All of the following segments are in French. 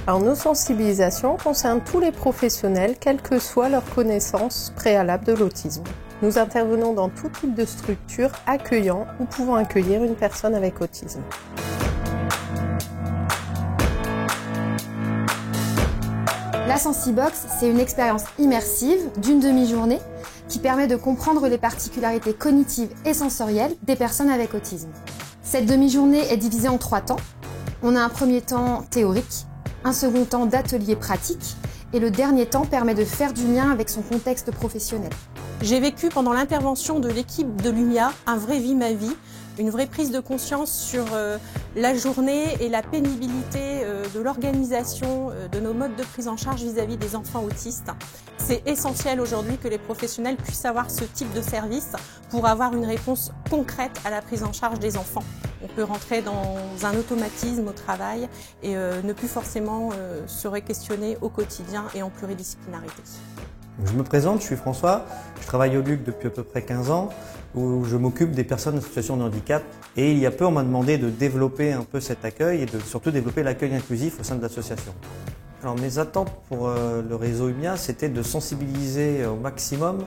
Alors, nos sensibilisations concernent tous les professionnels, quelle que soit leur connaissance préalable de l'autisme. Nous intervenons dans tout type de structure accueillant ou pouvant accueillir une personne avec autisme. La Sensibox, c'est une expérience immersive d'une demi-journée qui permet de comprendre les particularités cognitives et sensorielles des personnes avec autisme. Cette demi-journée est divisée en 3 temps. On a un premier temps théorique, un second temps d'atelier pratique et le dernier temps permet de faire du lien avec son contexte professionnel. J'ai vécu pendant l'intervention de l'équipe de Lumia un vrai vie ma vie, une vraie prise de conscience sur la journée et la pénibilité de l'organisation de nos modes de prise en charge vis-à-vis des enfants autistes. C'est essentiel aujourd'hui que les professionnels puissent avoir ce type de service pour avoir une réponse concrète à la prise en charge des enfants. On peut rentrer dans un automatisme au travail et ne plus forcément se questionner au quotidien et en pluridisciplinarité. Je me présente, je suis François, je travaille au LUC depuis à peu près 15 ans où je m'occupe des personnes en situation de handicap et il y a peu on m'a demandé de développer un peu cet accueil et de surtout développer l'accueil inclusif au sein de l'association. Alors mes attentes pour le réseau Lumia, c'était de sensibiliser au maximum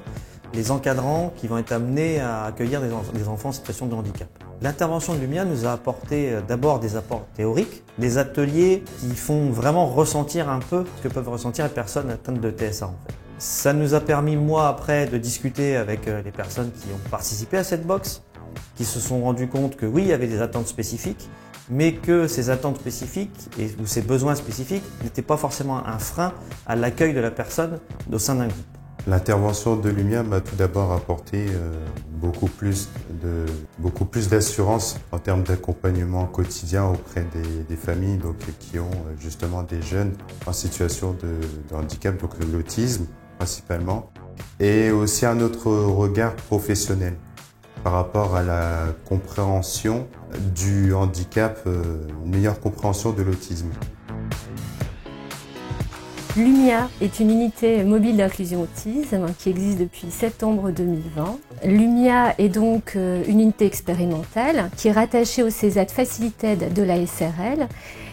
les encadrants qui vont être amenés à accueillir des enfants en situation de handicap. L'intervention de Lumia nous a apporté d'abord des apports théoriques, des ateliers qui font vraiment ressentir un peu ce que peuvent ressentir les personnes atteintes de TSA en fait. Ça nous a permis, moi, après, de discuter avec les personnes qui ont participé à cette box, qui se sont rendus compte que oui, il y avait des attentes spécifiques, mais que ces attentes spécifiques ou ces besoins spécifiques n'étaient pas forcément un frein à l'accueil de la personne au sein d'un groupe. L'intervention de Lumia m'a tout d'abord apporté beaucoup plus d'assurance en termes d'accompagnement quotidien auprès des familles donc, qui ont justement des jeunes en situation de handicap, donc l'autisme principalement, et aussi un autre regard professionnel par rapport à la compréhension du handicap, une meilleure compréhension de l'autisme. Lumia est une unité mobile d'inclusion autisme qui existe depuis septembre 2020. Lumia est donc une unité expérimentale qui est rattachée au CESAD Facilited de la SRL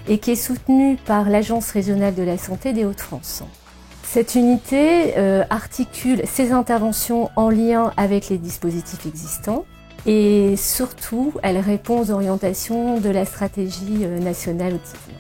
et qui est soutenue par l'Agence régionale de la santé des Hauts-de-France. Cette unité articule ses interventions en lien avec les dispositifs existants et surtout elle répond aux orientations de la stratégie nationale autisme.